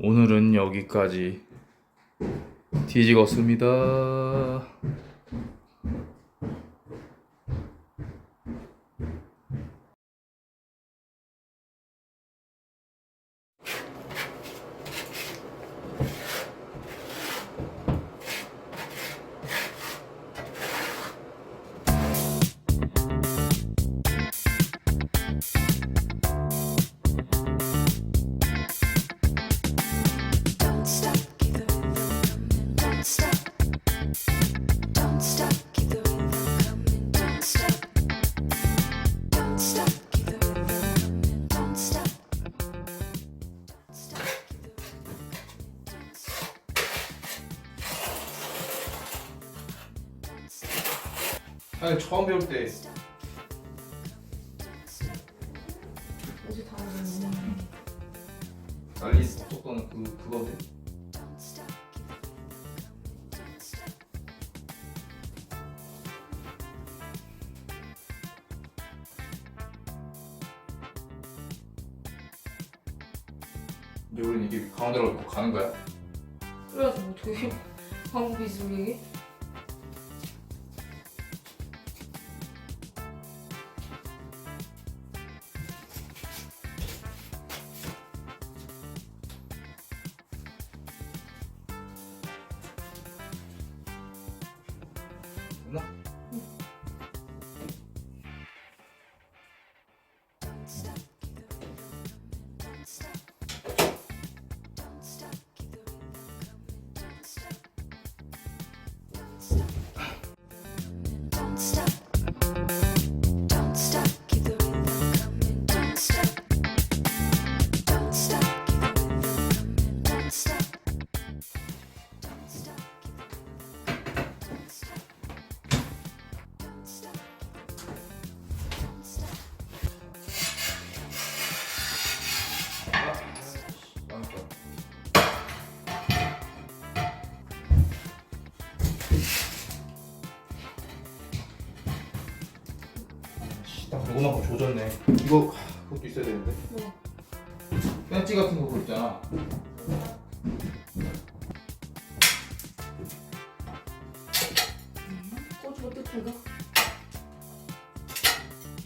오늘은 여기까지 뒤지겠습니다. Don't stop, keep the rhythm coming. Don't stop. Don't stop, keep the rhythm coming. Don't stop. Don't stop, keep the rhythm coming. Don't stop. Don't stop, keep the rhythm coming. Don't stop. Don't stop. 사실 처음 배울 때 어제 다 하셨네. 난리 없었던 그건데. Don't stop, keep the rhythm coming. Don't stop. 근데 우린 이게 가운데로 꼭 가는 거야? 그래가지고 뭐 어떻게 방법이 있으면 이게? 됐나? Don't stop, keep the rhythm coming. Don't stop. Don't stop, keep the rhythm coming. Don't stop. Don't stop. Don't stop. Don't stop, keep the rhythm coming. Don't stop. Don't stop, keep the rhythm coming. Don't stop. Don't stop, keep the rhythm coming. Don't stop. Don't stop. Don't stop. 딱 요거만큼 조졌네. 그것도 있어야 되는데. 뭐? 벤치 같은 거 그거 있잖아. 꼬주가 뜻인가?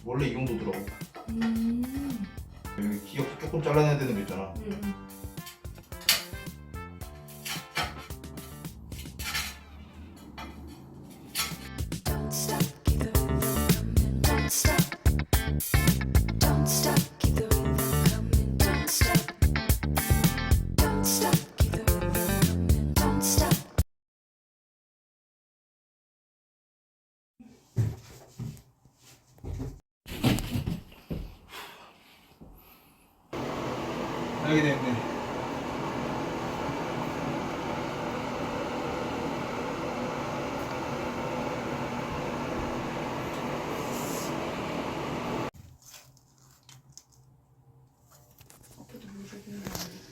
원래 이 정도더라고. 음. 여기 기억 조금 잘라내야 되는 거 있잖아. Don't stop, keep the rhythm coming. Don't stop. Don't stop, keep the rhythm coming. Don't stop. Don't stop, keep the rhythm coming. Don't stop. 알게 됐네. 앞에도 보여주는 거 아니야?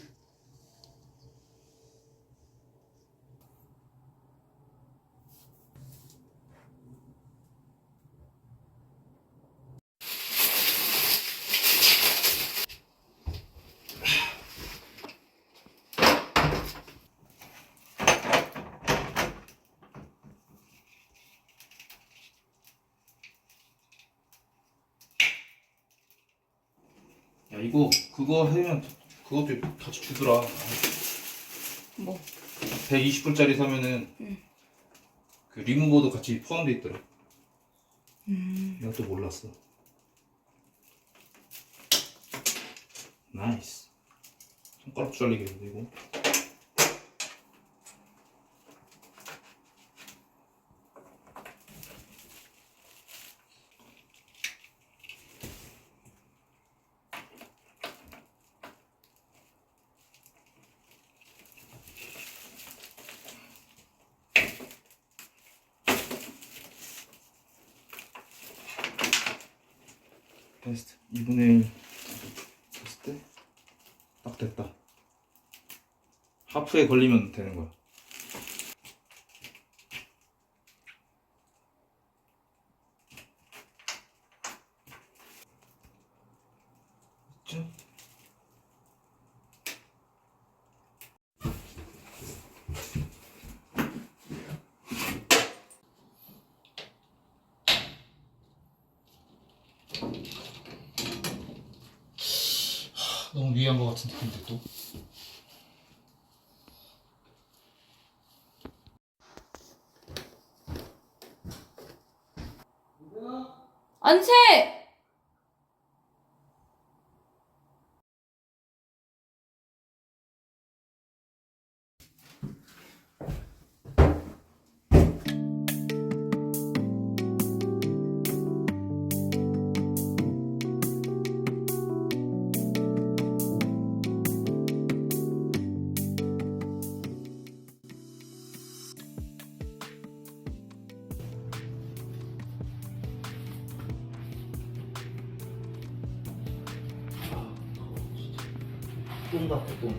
야 이거 그거 하면 그것도 같이 주더라. 뭐? 120불짜리 사면은 그 리무버도 같이 포함돼 있더라. 내가 또 몰랐어. 나이스. 손가락 잘리겠는데 이거. 베스트 2분의 1 했을 때 딱 됐다. 하프에 걸리면 되는 거야. 있죠? 너무 위한 것 같은 느낌인데 또. 안채! 똥 같아 똥.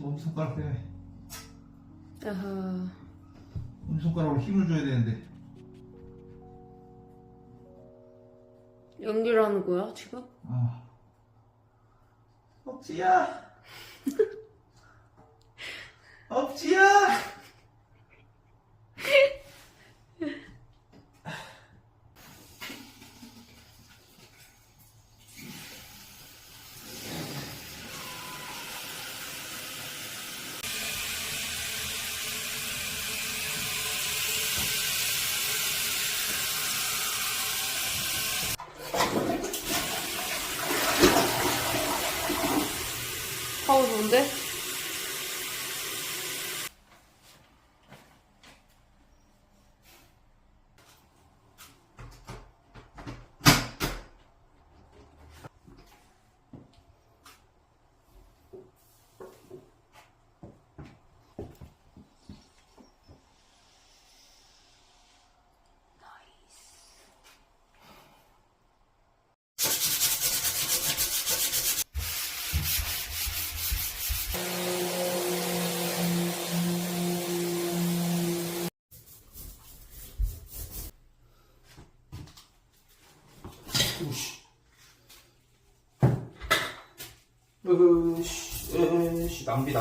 엄지손가락 때문에. 아하. 엄지손가락으로 힘을 줘야 되는데. 연기를 하는 거야 지금? 억지야. 억지야. 파워 좋은데? 으씨, 낭비.